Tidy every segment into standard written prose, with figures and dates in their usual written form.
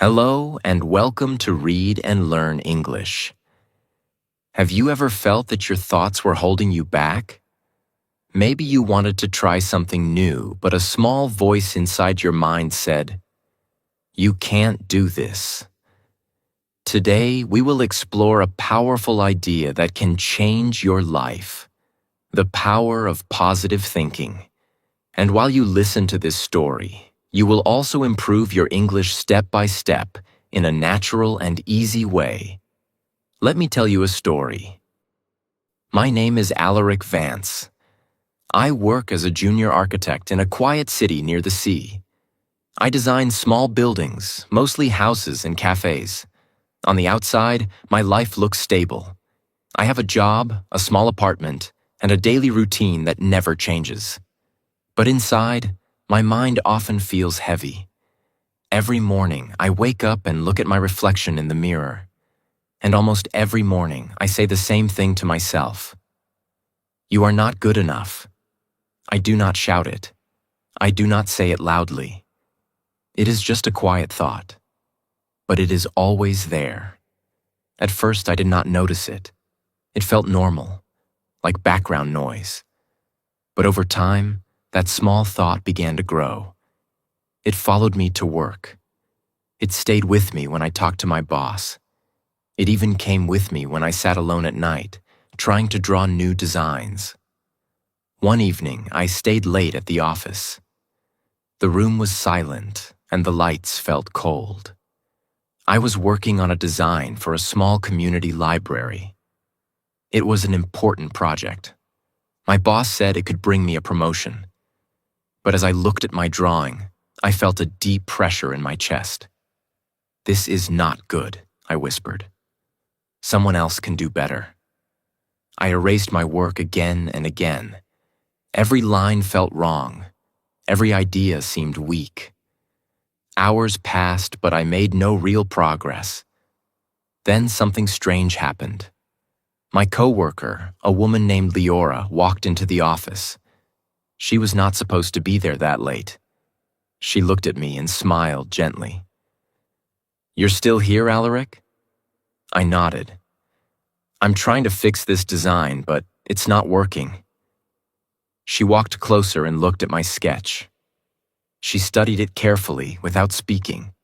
Hello and welcome to Read and Learn English. Have you ever felt that your thoughts were holding you back? Maybe you wanted to try something new, but a small voice inside your mind said, "You can't do this." Today, we will explore a powerful idea that can change your life, the power of positive thinking. And while you listen to this story, you will also improve your English step by step in a natural and easy way. Let me tell you a story. My name is Alaric Vance. I work as a junior architect in a quiet city near the sea. I design small buildings, mostly houses and cafes. On the outside, my life looks stable. I have a job, a small apartment, and a daily routine that never changes. But inside, my mind often feels heavy. Every morning, I wake up and look at my reflection in the mirror. And almost every morning, I say the same thing to myself. You are not good enough. I do not shout it. I do not say it loudly. It is just a quiet thought. But it is always there. At first, I did not notice it. It felt normal, like background noise. But over time, that small thought began to grow. It followed me to work. It stayed with me when I talked to my boss. It even came with me when I sat alone at night, trying to draw new designs. One evening, I stayed late at the office. The room was silent, and the lights felt cold. I was working on a design for a small community library. It was an important project. My boss said it could bring me a promotion. But as I looked at my drawing, I felt a deep pressure in my chest. "This is not good," I whispered. "Someone else can do better." I erased my work again and again. Every line felt wrong. Every idea seemed weak. Hours passed, but I made no real progress. Then something strange happened. My coworker, a woman named Leora, walked into the office. She was not supposed to be there that late. She looked at me and smiled gently. "You're still here, Alaric?" I nodded. "I'm trying to fix this design, but it's not working." She walked closer and looked at my sketch. She studied it carefully without speaking.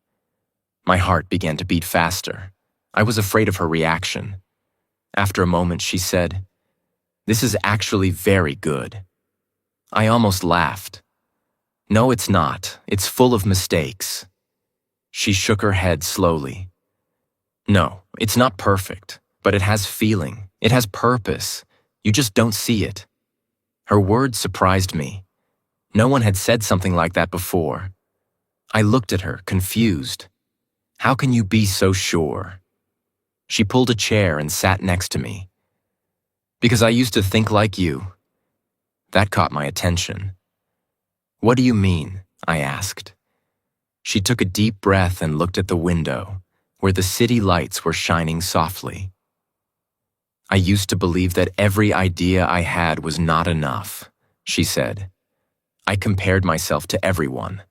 My heart began to beat faster. I was afraid of her reaction. After a moment, she said, "This is actually very good." I almost laughed. "No, it's not. It's full of mistakes." She shook her head slowly. "No, it's not perfect, but it has feeling. It has purpose. You just don't see it." Her words surprised me. No one had said something like that before. I looked at her, confused. "How can you be so sure?" She pulled a chair and sat next to me. "Because I used to think like you." That caught my attention. "What do you mean?" I asked. She took a deep breath and looked at the window, where the city lights were shining softly. "I used to believe that every idea I had was not enough," she said. "I compared myself to everyone.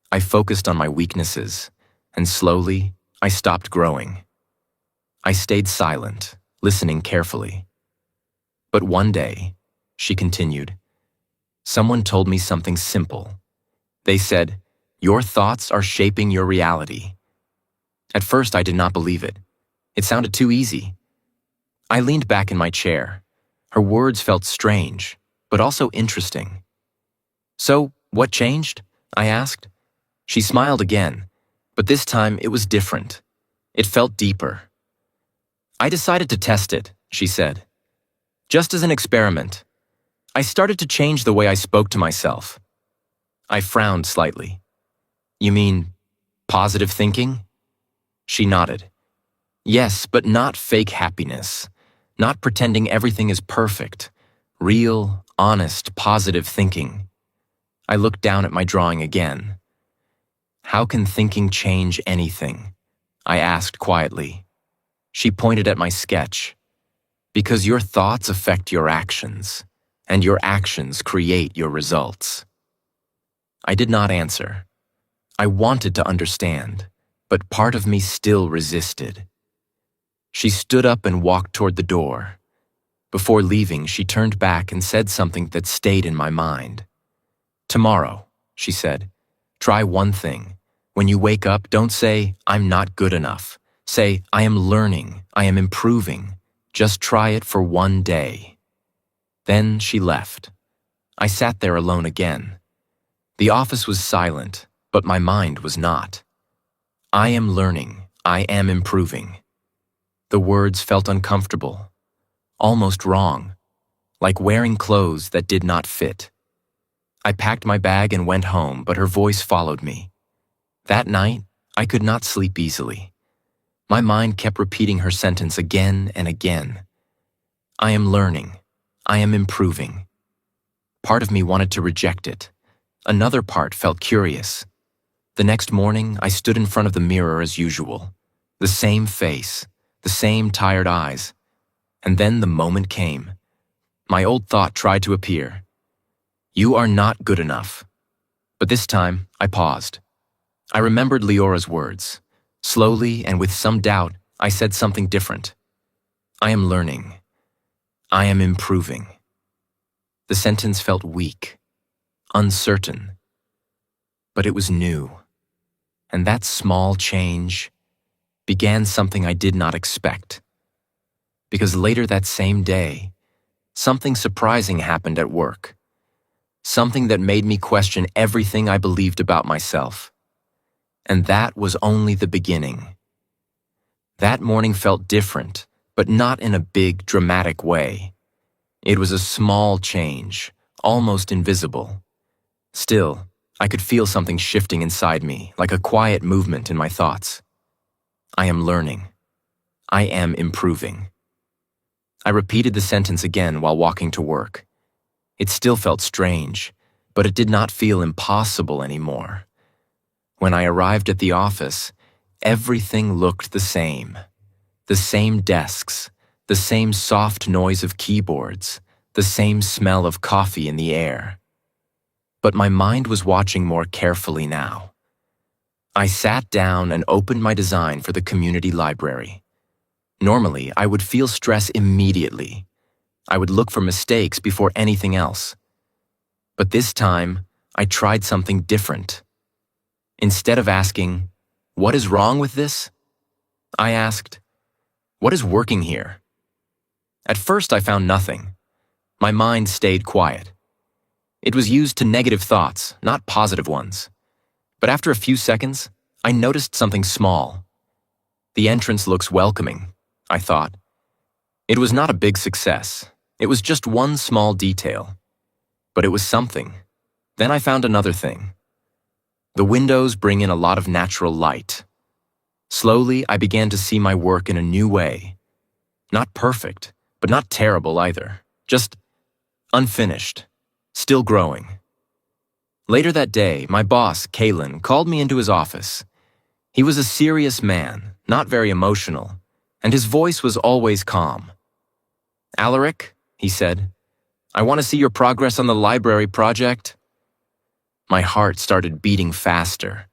I focused on my weaknesses, and slowly, I stopped growing." I stayed silent, listening carefully. "But one day," she continued, "someone told me something simple. They said, 'Your thoughts are shaping your reality.' At first, I did not believe it. It sounded too easy. I leaned back in my chair. Her words felt strange, but also interesting. "So, what changed?" I asked. She smiled again, but this time it was different. It felt deeper. "I decided to test it," she said. "Just as an experiment. I started to change the way I spoke to myself." I frowned slightly. "You mean positive thinking?" She nodded. "Yes, but not fake happiness. Not pretending everything is perfect. Real, honest, positive thinking." I looked down at my drawing again. "How can thinking change anything?" I asked quietly. She pointed at my sketch. "Because your thoughts affect your actions, and your actions create your results." I did not answer. I wanted to understand. but part of me still resisted. She stood up and walked toward the door. Before leaving, she turned back and said something that stayed in my mind. "Tomorrow," she said, "try one thing. When you wake up, don't say, 'I'm not good enough.' Say, 'I am learning, I am improving.' Just try it for one day." Then she left. I sat there alone again. The office was silent, but my mind was not. I am learning, I am improving. The words felt uncomfortable, almost wrong, like wearing clothes that did not fit. I packed my bag and went home, but her voice followed me. That night, I could not sleep easily. My mind kept repeating her sentence again and again. I am learning, I am improving. Part of me wanted to reject it. Another part felt curious. The next morning, I stood in front of the mirror as usual. The same face, the same tired eyes. And then the moment came. My old thought tried to appear. You are not good enough. But this time, I paused. I remembered Leora's words. Slowly and with some doubt, I said something different. I am learning. I am improving. The sentence felt weak, uncertain. But it was new. And that small change began something I did not expect. Because later that same day, something surprising happened at work. Something that made me question everything I believed about myself. And that was only the beginning. That morning felt different, but not in a big, dramatic way. It was a small change, almost invisible. Still, I could feel something shifting inside me, like a quiet movement in my thoughts. I am learning. I am improving. I repeated the sentence again while walking to work. It still felt strange, but it did not feel impossible anymore. When I arrived at the office, everything looked the same. The same desks, the same soft noise of keyboards, the same smell of coffee in the air. But my mind was watching more carefully now. I sat down and opened my design for the community library. Normally, I would feel stress immediately. I would look for mistakes before anything else. But this time, I tried something different. Instead of asking, "What is wrong with this?" I asked, "What is working here?" At first, I found nothing. My mind stayed quiet. It was used to negative thoughts, not positive ones. But after a few seconds, I noticed something small. The entrance looks welcoming, I thought. It was not a big success. It was just one small detail. But it was something. Then I found another thing. The windows bring in a lot of natural light. Slowly, I began to see my work in a new way. Not perfect, but not terrible either. Just unfinished, still growing. Later that day, my boss, Kalen, called me into his office. He was a serious man, not very emotional, and his voice was always calm. "Alaric," he said, "I want to see your progress on the library project." My heart started beating faster.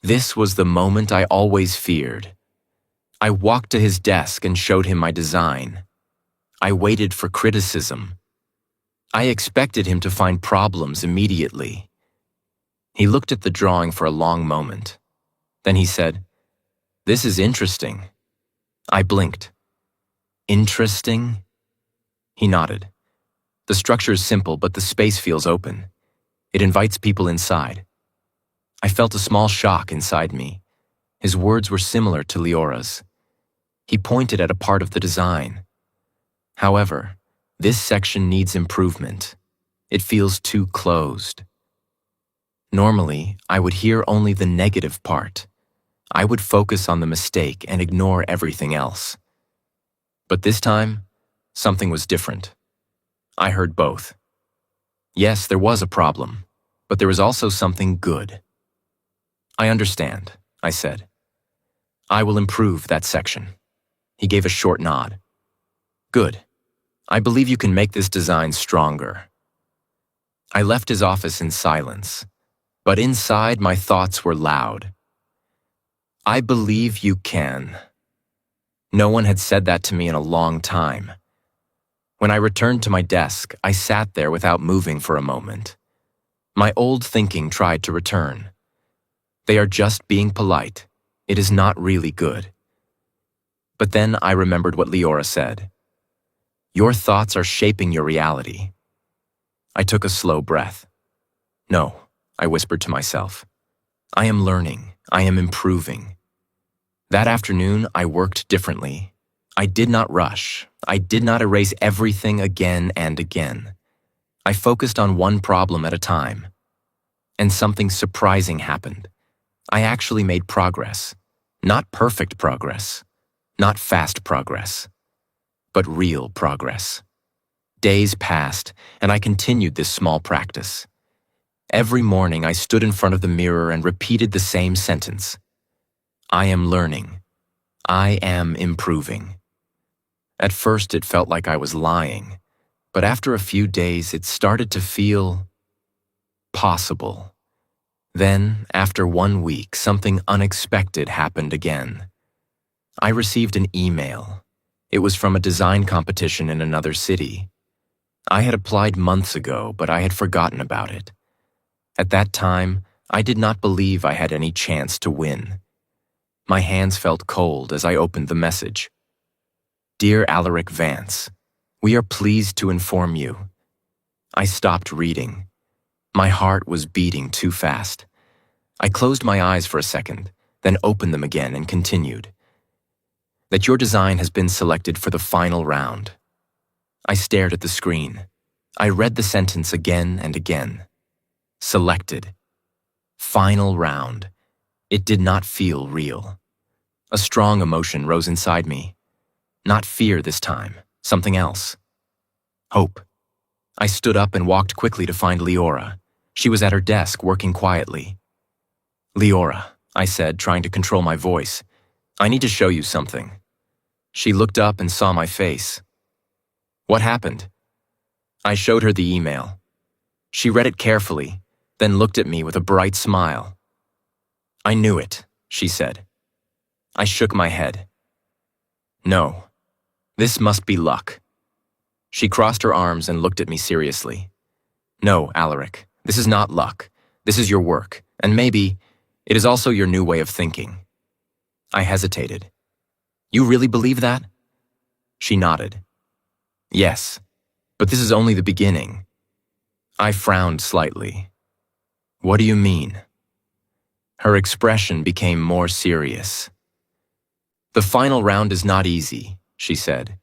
This was the moment I always feared. I walked to his desk and showed him my design. I waited for criticism. I expected him to find problems immediately. He looked at the drawing for a long moment. Then he said, "This is interesting." I blinked. "Interesting?" He nodded. "The structure is simple, but the space feels open. It invites people inside." I felt a small shock inside me. His words were similar to Leora's. He pointed at a part of the design. However, this section needs improvement. It feels too closed. Normally, I would hear only the negative part. I would focus on the mistake and ignore everything else. But this time, something was different. I heard both. Yes, there was a problem, but there was also something good. "I understand," I said. "I will improve that section." He gave a short nod. "Good. I believe you can make this design stronger." I left his office in silence, but inside my thoughts were loud. I believe you can. No one had said that to me in a long time. When I returned to my desk, I sat there without moving for a moment. My old thinking tried to return. They are just being polite. It is not really good. But then I remembered what Leora said. Your thoughts are shaping your reality. I took a slow breath. No, I whispered to myself. I am learning. I am improving. That afternoon, I worked differently. I did not rush. I did not erase everything again and again. I focused on one problem at a time. And something surprising happened. I actually made progress. Not perfect progress. Not fast progress. But real progress. Days passed, and I continued this small practice. Every morning, I stood in front of the mirror and repeated the same sentence. I am learning. I am improving. At first, it felt like I was lying, but after a few days, it started to feel possible. Then, after 1 week, something unexpected happened again. I received an email. It was from a design competition in another city. I had applied months ago, but I had forgotten about it. At that time, I did not believe I had any chance to win. My hands felt cold as I opened the message. Dear Alaric Vance, we are pleased to inform you. I stopped reading. My heart was beating too fast. I closed my eyes for a second, then opened them again and continued. That your design has been selected for the final round. I stared at the screen. I read the sentence again and again. Selected. Final round. It did not feel real. A strong emotion rose inside me. Not fear this time, something else. Hope. I stood up and walked quickly to find Leora. She was at her desk working quietly. Leora, I said, trying to control my voice. I need to show you something. She looked up and saw my face. What happened? I showed her the email. She read it carefully, then looked at me with a bright smile. I knew it, she said. I shook my head. No, this must be luck. She crossed her arms and looked at me seriously. No, Alaric, this is not luck. This is your work, and maybe it is also your new way of thinking. I hesitated. You really believe that? She nodded. Yes, but this is only the beginning. I frowned slightly. What do you mean? Her expression became more serious. The final round is not easy, she said.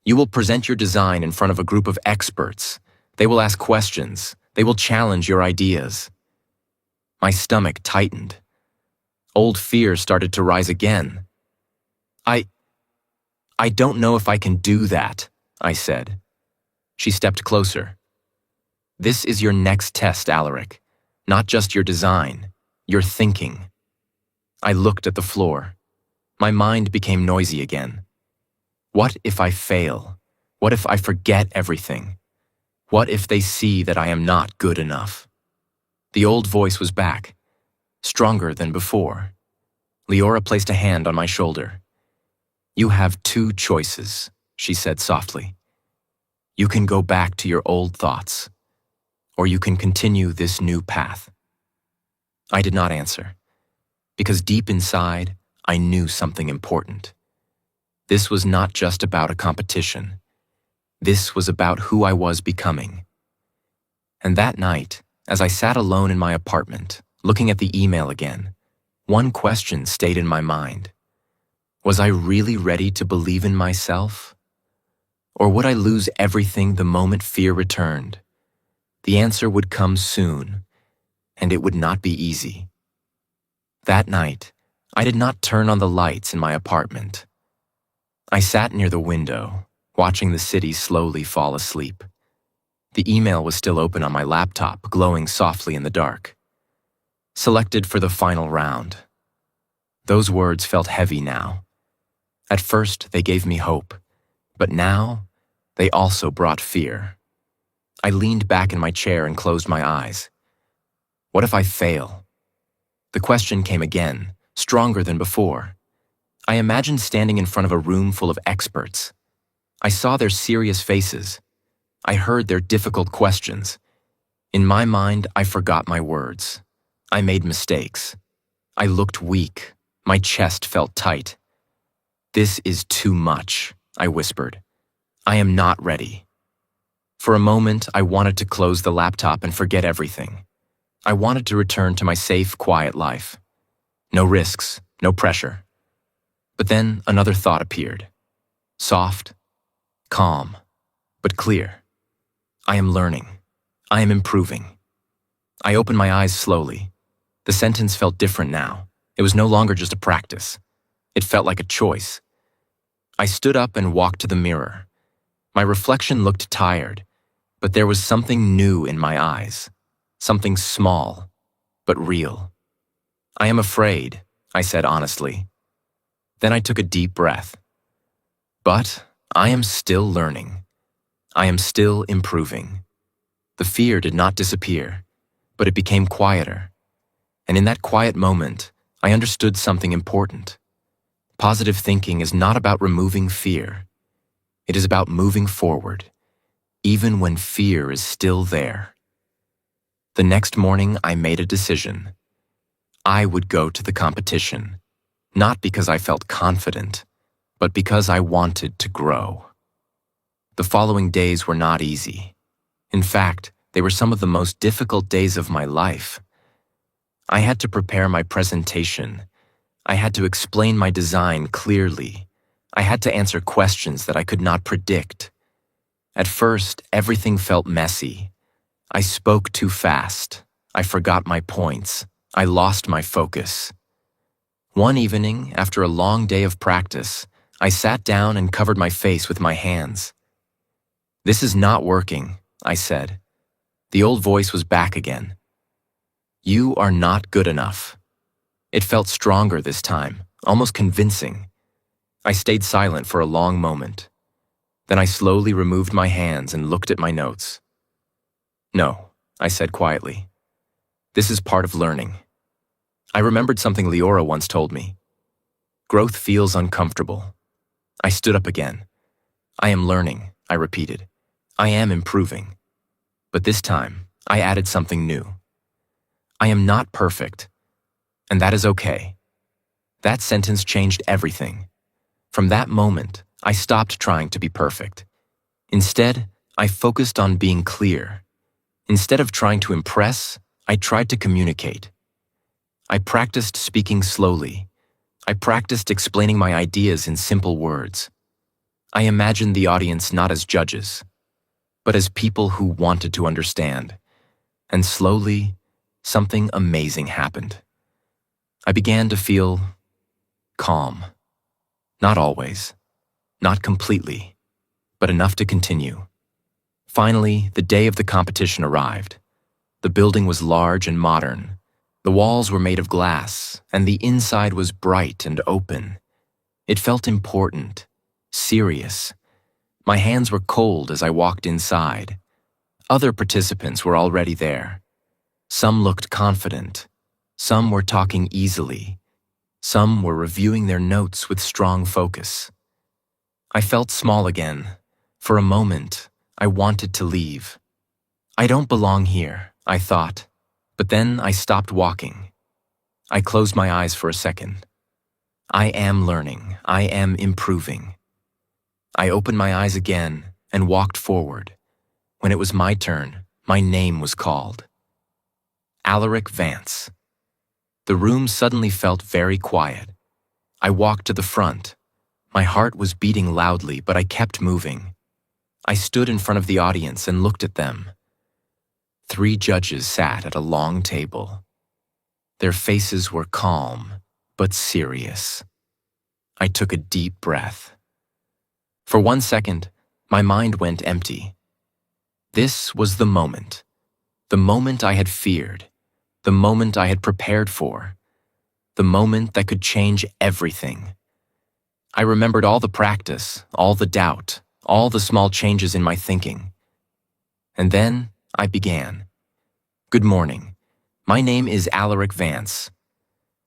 You will present your design in front of a group of experts. They will ask questions. They will challenge your ideas. My stomach tightened. Old fear started to rise again. I don't know if I can do that, I said. She stepped closer. This is your next test, Alaric. Not just your design, your thinking. I looked at the floor. My mind became noisy again. What if I fail? What if I forget everything? What if they see that I am not good enough? The old voice was back, stronger than before. Leora placed a hand on my shoulder. You have two choices, she said softly. You can go back to your old thoughts, or you can continue this new path. I did not answer, because deep inside, I knew something important. This was not just about a competition. This was about who I was becoming. And that night, as I sat alone in my apartment, looking at the email again, one question stayed in my mind. Was I really ready to believe in myself? Or would I lose everything the moment fear returned? The answer would come soon, and it would not be easy. That night, I did not turn on the lights in my apartment. I sat near the window, watching the city slowly fall asleep. The email was still open on my laptop, glowing softly in the dark. Selected for the final round. Those words felt heavy now. At first, they gave me hope, but now, they also brought fear. I leaned back in my chair and closed my eyes. What if I fail? The question came again, stronger than before. I imagined standing in front of a room full of experts. I saw their serious faces. I heard their difficult questions. In my mind, I forgot my words. I made mistakes. I looked weak. My chest felt tight. "This is too much," I whispered. "I am not ready." For a moment, I wanted to close the laptop and forget everything. I wanted to return to my safe, quiet life. No risks, no pressure. But then another thought appeared. Soft, calm, but clear. I am learning. I am improving. I opened my eyes slowly. The sentence felt different now. It was no longer just a practice. It felt like a choice. I stood up and walked to the mirror. My reflection looked tired, but there was something new in my eyes. Something small, but real. "I am afraid," I said honestly. Then I took a deep breath. But I am still learning. I am still improving. The fear did not disappear, but it became quieter. And in that quiet moment, I understood something important. Positive thinking is not about removing fear. It is about moving forward, even when fear is still there. The next morning, I made a decision. I would go to the competition, not because I felt confident, but because I wanted to grow. The following days were not easy. In fact, they were some of the most difficult days of my life. I had to prepare my presentation. I had to explain my design clearly. I had to answer questions that I could not predict. At first, everything felt messy. I spoke too fast. I forgot my points. I lost my focus. One evening, after a long day of practice, I sat down and covered my face with my hands. "This is not working," I said. The old voice was back again. "You are not good enough." It felt stronger this time, almost convincing. I stayed silent for a long moment. Then I slowly removed my hands and looked at my notes. "No," I said quietly. "This is part of learning." I remembered something Leora once told me. Growth feels uncomfortable. I stood up again. "I am learning," I repeated. "I am improving." But this time, I added something new. "I am not perfect, and that is okay." That sentence changed everything. From that moment, I stopped trying to be perfect. Instead, I focused on being clear. Instead of trying to impress, I tried to communicate. I practiced speaking slowly. I practiced explaining my ideas in simple words. I imagined the audience not as judges, but as people who wanted to understand. And slowly, something amazing happened. I began to feel calm. Not always, not completely, but enough to continue. Finally, the day of the competition arrived. The building was large and modern. The walls were made of glass, and the inside was bright and open. It felt important, serious. My hands were cold as I walked inside. Other participants were already there. Some looked confident. Some were talking easily. Some were reviewing their notes with strong focus. I felt small again. For a moment, I wanted to leave. I don't belong here, I thought. But then I stopped walking. I closed my eyes for a second. I am learning. I am improving. I opened my eyes again and walked forward. When it was my turn, my name was called. Alaric Vance. The room suddenly felt very quiet. I walked to the front. My heart was beating loudly, but I kept moving. I stood in front of the audience and looked at them. 3 judges sat at a long table. Their faces were calm, but serious. I took a deep breath. For 1 second, my mind went empty. This was the moment I had feared, the moment I had prepared for, the moment that could change everything. I remembered all the practice, all the doubt, all the small changes in my thinking. And then I began. "Good morning. My name is Alaric Vance.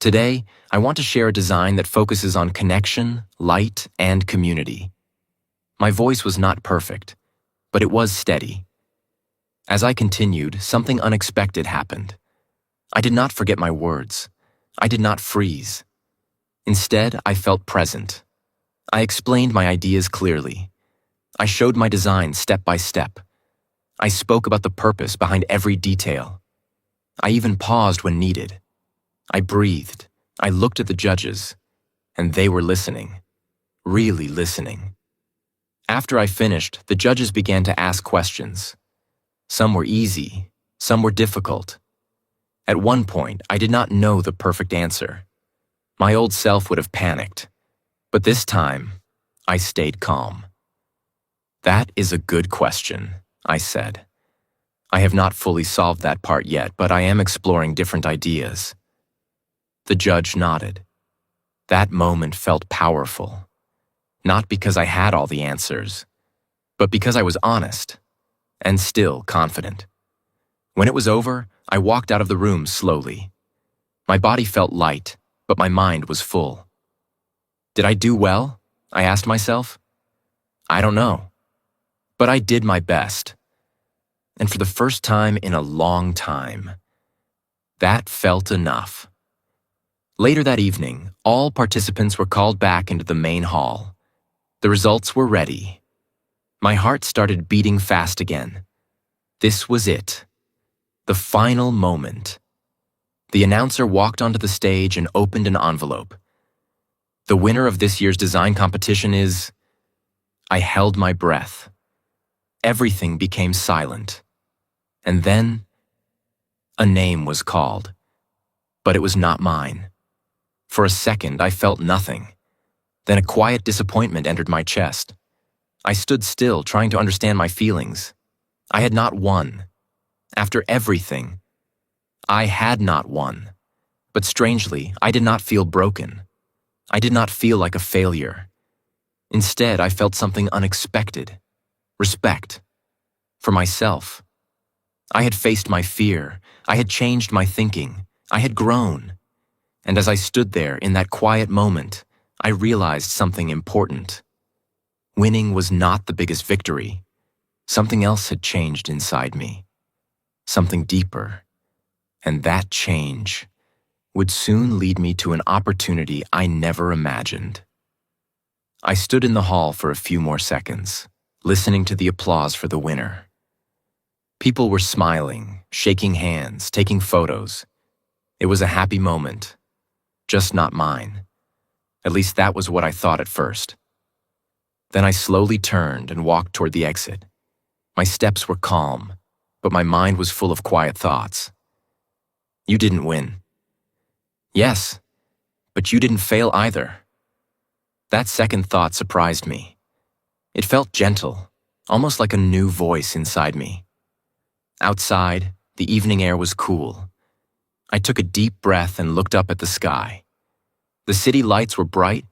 Today, I want to share a design that focuses on connection, light, and community. My voice was not perfect, but it was steady. As I continued, something unexpected happened. I did not forget my words. I did not freeze. Instead, I felt present. I explained my ideas clearly. I showed my design step by step. I spoke about the purpose behind every detail. I even paused when needed. I breathed. I looked at the judges, and they were listening, really listening. After I finished, the judges began to ask questions. Some were easy, some were difficult. At one point, I did not know the perfect answer. My old self would have panicked, but this time, I stayed calm. "That is a good question," I said. "I have not fully solved that part yet, but I am exploring different ideas." The judge nodded. That moment felt powerful, not because I had all the answers, but because I was honest and still confident. When it was over, I walked out of the room slowly. My body felt light, but my mind was full. Did I do well? I asked myself. I don't know. But I did my best. And for the first time in a long time, that felt enough. Later that evening, all participants were called back into the main hall. The results were ready. My heart started beating fast again. This was it. The final moment. The announcer walked onto the stage and opened an envelope. The winner of this year's design competition is... I held my breath. Everything became silent. And then, a name was called. But it was not mine. For a second, I felt nothing. Then a quiet disappointment entered my chest. I stood still, trying to understand my feelings. I had not won. After everything, I had not won. But strangely, I did not feel broken. I did not feel like a failure. Instead, I felt something unexpected. Respect. For myself. I had faced my fear. I had changed my thinking. I had grown. And as I stood there in that quiet moment, I realized something important. Winning was not the biggest victory. Something else had changed inside me. Something deeper. And that change would soon lead me to an opportunity I never imagined. I stood in the hall for a few more seconds, listening to the applause for the winner. People were smiling, shaking hands, taking photos. It was a happy moment, just not mine. At least that was what I thought at first. Then I slowly turned and walked toward the exit. My steps were calm, but my mind was full of quiet thoughts. You didn't win. Yes, but you didn't fail either. That second thought surprised me. It felt gentle, almost like a new voice inside me. Outside, the evening air was cool. I took a deep breath and looked up at the sky. The city lights were bright,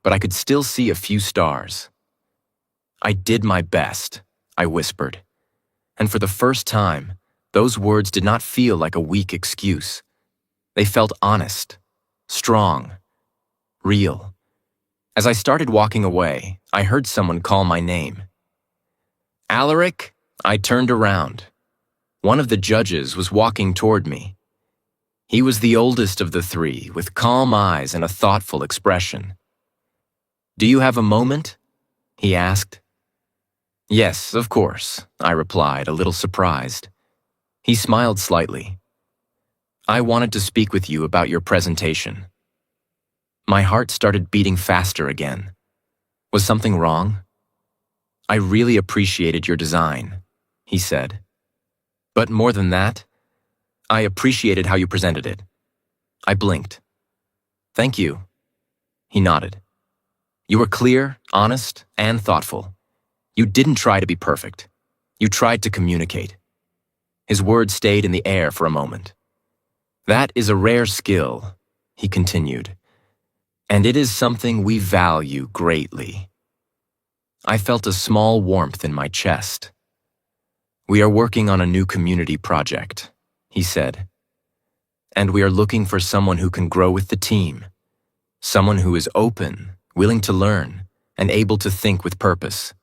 but I could still see a few stars. I did my best, I whispered. And for the first time, those words did not feel like a weak excuse. They felt honest, strong, real. As I started walking away, I heard someone call my name. Alaric, I turned around. One of the judges was walking toward me. He was the oldest of the three, with calm eyes and a thoughtful expression. Do you have a moment? He asked. Yes, of course, I replied, a little surprised. He smiled slightly. I wanted to speak with you about your presentation. My heart started beating faster again. Was something wrong? I really appreciated your design, he said. But more than that, I appreciated how you presented it. I blinked. Thank you. He nodded. You were clear, honest, and thoughtful. You didn't try to be perfect. You tried to communicate. His words stayed in the air for a moment. That is a rare skill, he continued, and it is something we value greatly. I felt a small warmth in my chest. We are working on a new community project, he said. and we are looking for someone who can grow with the team, someone who is open, willing to learn, and able to think with purpose."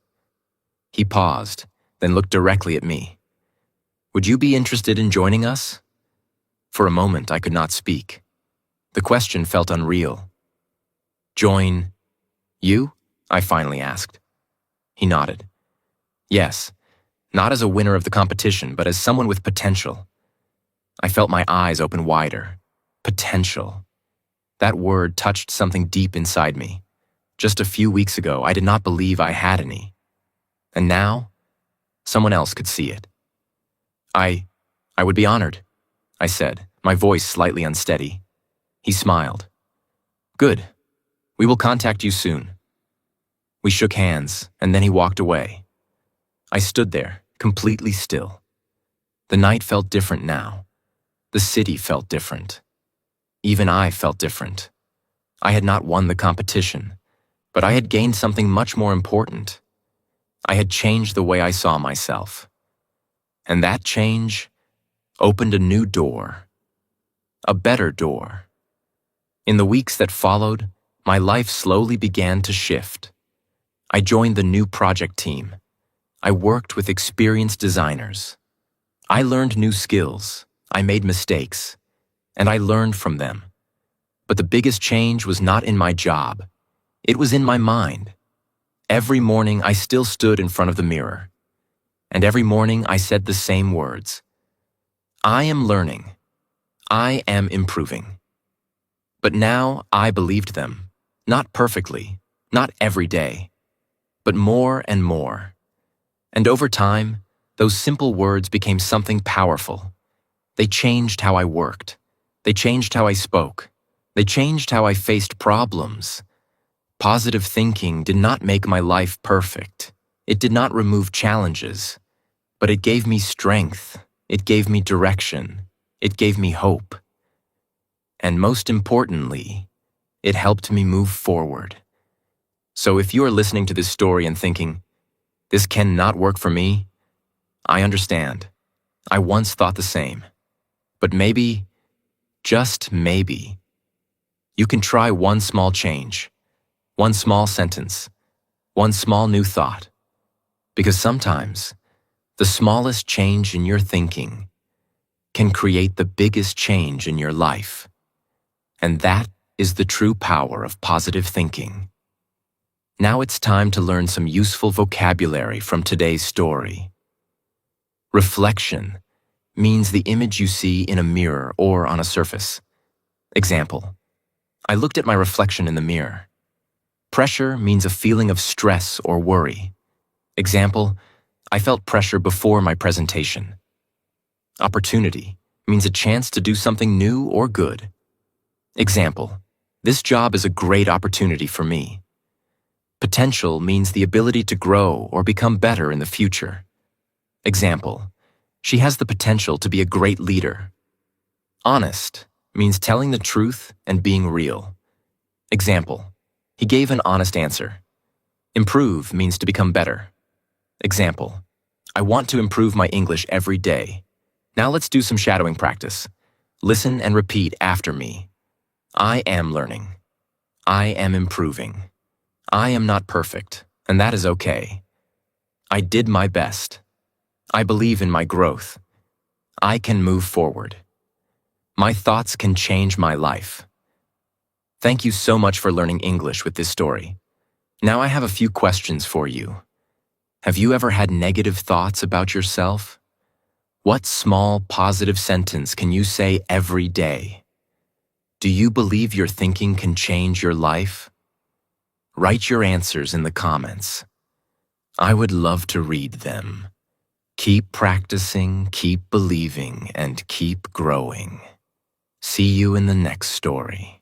He paused, then looked directly at me. "Would you be interested in joining us?" For a moment, I could not speak. The question felt unreal. "Join you?" I finally asked. He nodded. "Yes, not as a winner of the competition, but as someone with potential." I felt my eyes open wider. Potential. That word touched something deep inside me. Just a few weeks ago, I did not believe I had any. And now, someone else could see it. I would be honored," I said, my voice slightly unsteady. He smiled. "Good. We will contact you soon." We shook hands, and then he walked away. I stood there, completely still. The night felt different now. The city felt different. Even I felt different. I had not won the competition, but I had gained something much more important. I had changed the way I saw myself. And that change opened a new door. A better door. In the weeks that followed, my life slowly began to shift. I joined the new project team. I worked with experienced designers. I learned new skills. I made mistakes. And I learned from them. But the biggest change was not in my job. It was in my mind. Every morning I still stood in front of the mirror. And every morning I said the same words. I am learning. I am improving. But now I believed them. Not perfectly, not every day, but more and more. And over time, those simple words became something powerful. They changed how I worked. They changed how I spoke. They changed how I faced problems. Positive thinking did not make my life perfect. It did not remove challenges, but it gave me strength. It gave me direction. It gave me hope. And most importantly, it helped me move forward. So if you are listening to this story and thinking, "This cannot work for me," I understand. I once thought the same. But maybe, just maybe, you can try one small change, one small sentence, one small new thought. Because sometimes, the smallest change in your thinking can create the biggest change in your life. And that is the true power of positive thinking. Now it's time to learn some useful vocabulary from today's story. Reflection means the image you see in a mirror or on a surface. Example, I looked at my reflection in the mirror. Pressure means a feeling of stress or worry. Example, I felt pressure before my presentation. Opportunity means a chance to do something new or good. Example, this job is a great opportunity for me. Potential means the ability to grow or become better in the future. Example, she has the potential to be a great leader. Honest means telling the truth and being real. Example, he gave an honest answer. Improve means to become better. Example, I want to improve my English every day. Now let's do some shadowing practice. Listen and repeat after me. I am learning. I am improving. I am not perfect, and that is okay. I did my best. I believe in my growth. I can move forward. My thoughts can change my life. Thank you so much for learning English with this story. Now I have a few questions for you. Have you ever had negative thoughts about yourself? What small positive sentence can you say every day? Do you believe your thinking can change your life? Write your answers in the comments. I would love to read them. Keep practicing, keep believing, and keep growing. See you in the next story.